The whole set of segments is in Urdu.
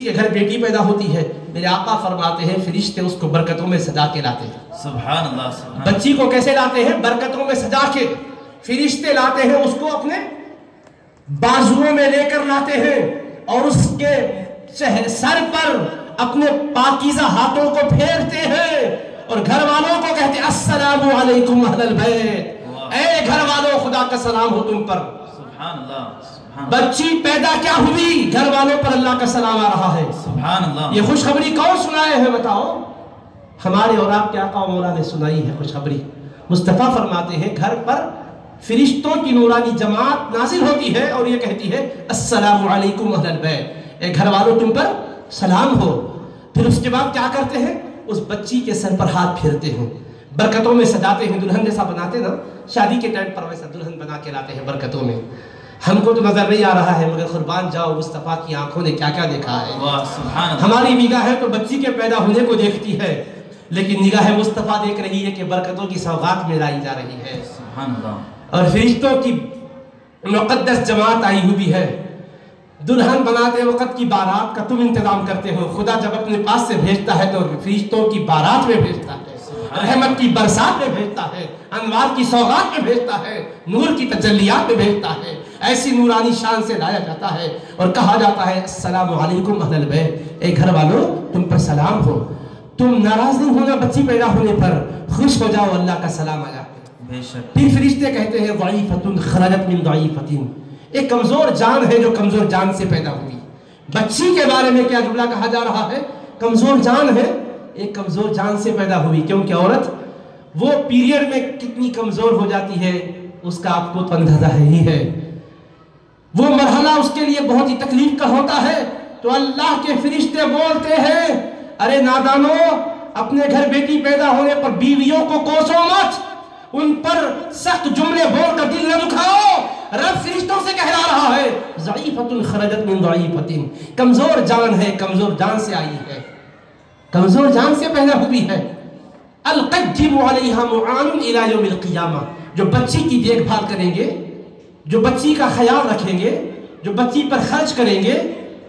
کے گھر بیٹی پیدا ہوتی ہے، میرے آقا فرماتے ہیں فرشتے اس کو برکتوں میں سجا کے لاتے ہیں۔ سبحان اللہ سبحان بچی کو کیسے لاتے ہیں؟ برکتوں میں سجا کے فرشتے لاتے ہیں، اس کو اپنے بازوؤں میں لے کر لاتے ہیں اور اس کے سر پر اپنے پاکیزہ ہاتھوں کو پھیرتے ہیں اور گھر والوں کو کہتے ہیں السلام علیکم اہل البیت، اے گھر والوں خدا کا سلام ہو تم پر۔ سبحان اللہ سبحان بچی پیدا کیا ہوئی؟ گھر والوں پر اللہ کا سلام آ رہا ہے۔ سبحان اللہ۔ یہ خوشخبری کون سنائے ہیں بتاؤ؟ ہمارے اور آپ کے آقا و مولا نے سنائی ہے خوشخبری۔ مصطفیٰ فرماتے ہیں گھر پر فرشتوں کی نورانی جماعت نازل ہوتی ہے اور یہ کہتی ہے السلام علیکم اہل البیت، اے گھر والوں تم پر سلام ہو۔ پھر اس کے بعد کیا کرتے ہیں؟ اس بچی کے سر پر ہاتھ پھیرتے ہیں، برکتوں میں سجاتے ہیں، دلہن جیسا بناتے نا، شادی کے ٹائم پر ویسا دلہن بنا کے لاتے ہیں برکتوں میں۔ ہم کو تو نظر نہیں آ رہا ہے مگر قربان جاؤ مصطفیٰ کی آنکھوں نے کیا کیا دیکھا ہے۔ سبحان اللہ۔ ہماری نگاہ ہے تو بچی کے پیدا ہونے کو دیکھتی ہے، لیکن نگاہ مصطفیٰ دیکھ رہی ہے کہ برکتوں کی سوغات میں لائی جا رہی ہے۔ سبحان اللہ۔ اور فرشتوں کی مقدس جماعت آئی ہوئی ہے۔ دلہن بناتے وقت کی بارات کا تم انتظام کرتے ہو، خدا جب اپنے پاس سے بھیجتا ہے تو فرشتوں کی بارات میں بھیجتا ہے، رحمت کی برسات میں بھیجتا ہے، انوار کی سوغات میں بھیجتا ہے، نور کی تجلیات میں بھیجتا ہے۔ ایسی نورانی شان سے لایا جاتا ہے اور کہا جاتا ہے السلام علیکم اہل البیت، اے گھر والوں تم پر سلام ہو۔ تم ناراض نہیں ہونا بچی پیدا ہونے پر، خوش ہو جاؤ، اللہ کا سلام آ جاتا ہے۔ بے شک۔ پھر فرشتے کہتے ہیں ضعیفۃ خرجت من ضعیفۃ، ایک کمزور جان ہے جو کمزور جان سے پیدا ہوئی۔ بچی کے بارے میں کیا جملہ کہا جا رہا ہے؟ کمزور جان ہے، ایک کمزور جان سے پیدا ہوئی، کیونکہ عورت وہ پیریڈ میں کتنی کمزور ہو جاتی ہے اس کا آپ کو تو اندازہ ہی ہے۔ وہ مرحلہ اس کے لیے بہت ہی تکلیف کا ہوتا ہے، تو اللہ کے فرشتے بولتے ہیں ارے نادانو، اپنے گھر بیٹی پیدا ہونے پر بیویوں کو کوسو مت، ان پر سخت جملے بول کر دل نہ دکھاؤ۔ رب فرشتوں سے کہہ رہا ہے ضعیفۃ خرجت من ضعیفۃ، کمزور جان ہے، کمزور جان سے آئی ہے، کمزور جان سے پیدا ہوئی ہے۔ القیم علیہا معان الی یوم القیامہ، جو بچی کی دیکھ بھال کریں گے، جو بچی کا خیال رکھیں گے، جو بچی پر خرچ کریں گے،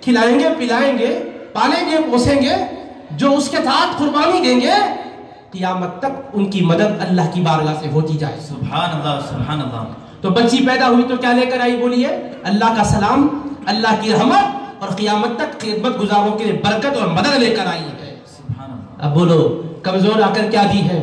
کھلائیں گے پلائیں گے، پالیں گے پوسیں گے، جو اس کے ساتھ قربانی دیں گے، قیامت تک ان کی مدد اللہ کی بارگاہ سے ہوتی جائے۔ سبحان اللہ سبحان اللہ۔ تو بچی پیدا ہوئی تو کیا لے کر آئی بولیے؟ اللہ کا سلام، اللہ کی رحمت اور قیامت تک خدمت گزاروں کے لیے برکت اور مدد لے کر آئی ہے۔ سبحان اللہ۔ اب بولو کمزور آ کر کیا دی ہے؟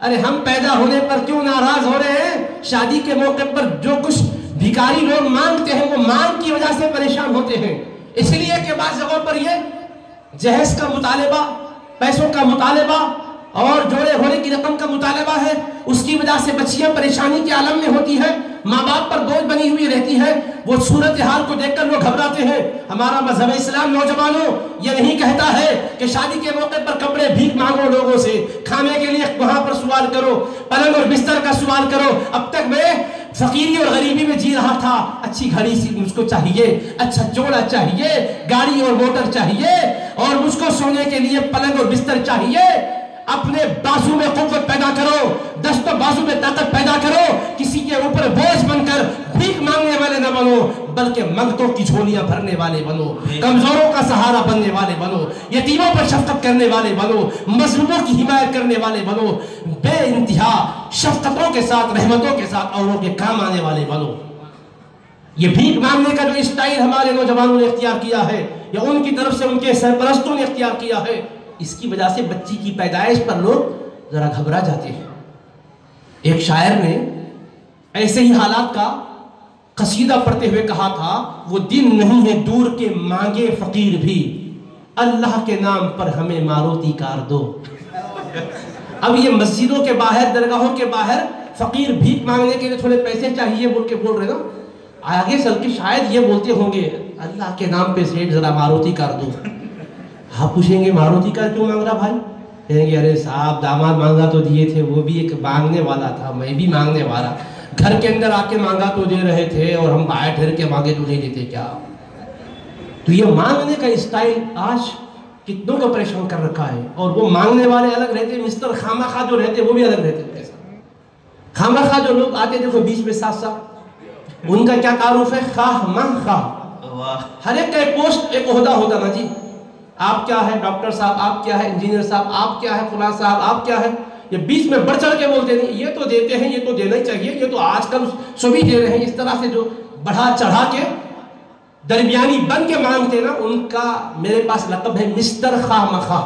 ارے ہم پیدا ہونے پر کیوں ناراض ہو رہے ہیں؟ شادی کے موقع پر جو کچھ بھکاری لوگ مانگتے ہیں وہ مانگ کی وجہ سے پریشان ہوتے ہیں، اس لیے کہ بعض جگہوں پر یہ جہیز کا مطالبہ، پیسوں کا مطالبہ اور جوڑے ہونے کی رقم کا مطالبہ ہے، اس کی وجہ سے بچیاں پریشانی کے عالم میں ہوتی ہے، ماں باپ پر بوجھ بنی ہوئی رہتی ہے، وہ صورتحال کو دیکھ کر وہ گھبراتے ہیں۔ ہمارا مذہب اسلام نوجوانوں یہ نہیں کہتا ہے کہ شادی کے موقع پر کپڑے بھیک مانگو لوگوں سے، کھانے کے لیے وہاں پر سوال کرو، پلنگ اور بستر کا سوال کرو۔ اب تک میں فقیری اور غریبی میں جی رہا تھا، اچھی گھڑی سی مجھ کو چاہیے، اچھا جوڑا چاہیے، گاڑی اور موٹر چاہیے، اور مجھ کو سونے کے لیے پلنگ اور بستر چاہیے۔ اپنے بازو میں قوت پیدا کرو، دست و بازو میں طاقت پیدا کرو، کسی کے اوپر بوجھ بن کر بھیک مانگنے والے نہ بنو، بلکہ منگتوں کی جھولیاں بھرنے والے بنو، کمزوروں کا سہارا بننے والے بنو، یتیموں پر شفقت کرنے والے بنو، مظلوموں کی حمایت کرنے والے بنو، بے انتہا شفقتوں کے ساتھ رحمتوں کے ساتھ اوروں کے کام آنے والے بنو۔ یہ بھیک مانگنے کا جو اسٹائل ہمارے نوجوانوں نے اختیار کیا ہے یا ان کی طرف سے ان کے سرپرستوں نے اختیار کیا ہے، اس کی وجہ سے بچی کی پیدائش پر لوگ ذرا گھبرا جاتے ہیں۔ ایک شاعر نے ایسے ہی حالات کا قصیدہ پڑھتے ہوئے کہا تھا وہ دن نہیں ہے دور کے مانگے فقیر بھی، اللہ کے نام پر ہمیں ماروتی کار دو۔ اب یہ مسجدوں کے باہر، درگاہوں کے باہر فقیر بھیک مانگنے کے لیے تھوڑے پیسے چاہیے بول کے بول رہے نا، آگے چل کے شاید یہ بولتے ہوں گے اللہ کے نام پہ سیٹ ذرا ماروتی کار دو۔ آپ پوچھیں گے ماروتی کار کیوں مانگ رہا بھائی؟ کہیں گے ارے صاحب داماد مانگا تو دیے تھے، وہ بھی ایک مانگنے والا تھا، میں بھی مانگنے والا، گھر کے اندر آ کے مانگا تو دے رہے تھے اور ہم باہر ٹھہر کے مانگے تو نہیں دیتے کیا؟ تو یہ مانگنے کا اسٹائل آج کتنوں کو پریشان کر رکھا ہے، اور وہ مانگنے والے الگ رہتے، مستر خامہ خواہ جو رہتے وہ بھی الگ رہتے۔ خامہ خواہ جو لوگ آتے دیکھو بیچ میں ساتھ ساتھ، ان کا کیا تعارف ہے؟ خواہ من خواہ، ہر ایک کا ایک پوسٹ ایک عہدہ ہوتا نا جی، آپ کیا ہے ڈاکٹر صاحب، آپ کیا ہے انجینئر صاحب، آپ کیا ہے فلاں صاحب، آپ کیا ہے، یہ بیچ میں بڑھ چڑھ کے بولتے نہیں، یہ تو دیتے ہیں، یہ تو دینا ہی چاہیے، یہ تو آج کل سبھی دے رہے ہیں، اس طرح سے جو بڑھا چڑھا کے درمیانی بن کے مانگتے نا، ان کا میرے پاس لقب ہے مسٹر خواہ مخواہ.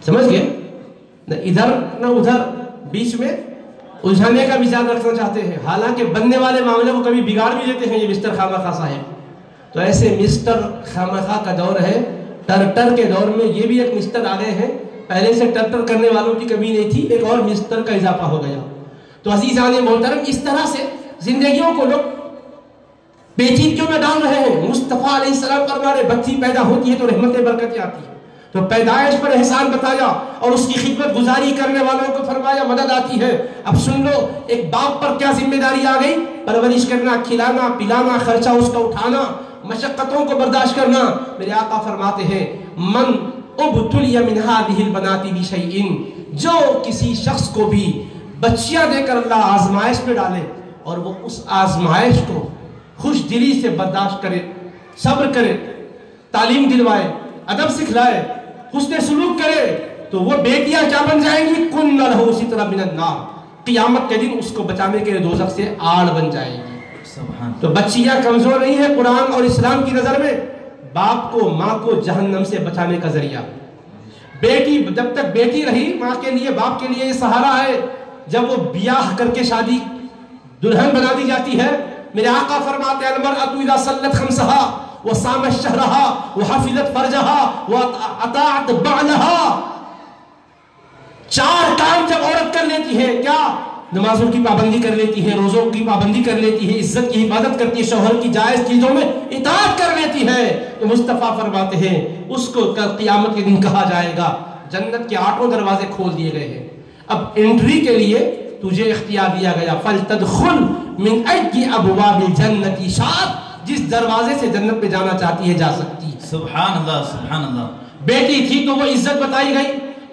سمجھ گئے؟ نہ ادھر نہ ادھر، بیچ میں الجھانے کا مزاج رکھنا چاہتے ہیں، حالانکہ بننے والے معاملے کو کبھی بگاڑ بھی دیتے ہیں یہ مسٹر خواہ مخواہ صاحب. تو ایسے مسٹر خواہ مخواہ کا دور ہے. ٹرٹر کے دور میں یہ بھی ایک مسٹر آ گئے ہیں، پہلے سے ٹرٹر کرنے والوں کی کمی نہیں تھی، ایک اور مسٹر کا اضافہ ہو گیا. تو عزیزان محترم، اس طرح سے زندگیوں کو لوگ پیچیدگیوں میں ڈال رہے ہیں. مصطفیٰ علیہ السلام فرما رہے بچی پیدا ہوتی ہے تو رحمتیں برکتیں آتی ہیں، تو پیدائش پر احسان بتایا اور اس کی خدمت گزاری کرنے والوں کو فرمایا مدد آتی ہے. اب سن لو، ایک باپ پر کیا ذمہ داری آ گئی؟ پرورش کرنا، کھلانا پلانا، خرچہ اس کا اٹھانا، مشقتوں کو برداشت کرنا. میرے آقا فرماتے ہیں من ابتلی من هذه البنات بشیء، جو کسی شخص کو بھی بچیاں دے کر اللہ آزمائش میں ڈالے اور وہ اس آزمائش کو خوش دلی سے برداشت کرے، صبر کرے، تعلیم دلوائے، ادب سکھلائے، حسن سلوک کرے، تو وہ بیٹیاں کیا بن جائیں گی؟ کن لہو سترا من النار، قیامت کے دن اس کو بچانے کے لیے دوزخ سے آڑ بن جائے گی. تو بچیاں کمزور نہیں ہیں قرآن اور اسلام کی نظر میں، باپ کو ماں کو جہنم سے بچانے کا ذریعہ. بیٹی جب تک بیٹی رہی ماں کے لیے باپ کے لیے یہ سہارا ہے، جب وہ بیاہ کر کے شادی دلہن بنا دی جاتی ہے، میرے آقا فرماتے ہیں المرأة اذا صلت خمسها وصامت شهرها وحفظت فرجها واطاعت بعلها، 4 کام جب عورت کر لیتی ہے، کیا؟ نمازوں کی پابندی کر لیتی ہے، روزوں کی پابندی کر لیتی ہے، عزت کی حفاظت کرتی ہے، شوہر کی جائز چیزوں میں اطاعت کر لیتی ہے، تو مصطفیٰ فرماتے ہیں اس کو کل قیامت کے دن کہا جائے گا جنت کے 8 دروازے کھول دیے گئے ہیں، اب انٹری کے لیے تجھے اختیار دیا گیا فَلْتَدْخُلْ مِنْ أَيِّ أَبْوَابِ الْجَنَّةِ شَاءَتْ، جس دروازے سے جنت میں جانا چاہتی ہے جا سکتی ہے. سبحان اللہ سبحان اللہ. بیٹی تھی تو وہ عزت بتائی گئی،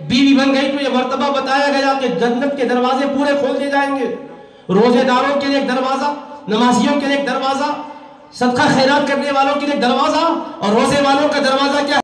بیوی بن گئی تو یہ مرتبہ بتایا گیا کہ جنت کے دروازے پورے کھول دیے جائیں گے. روزے داروں کے لیے ایک دروازہ، نمازیوں کے لیے ایک دروازہ، صدقہ خیرات کرنے والوں کے لیے ایک دروازہ، اور روزے والوں کا دروازہ کیا ہے؟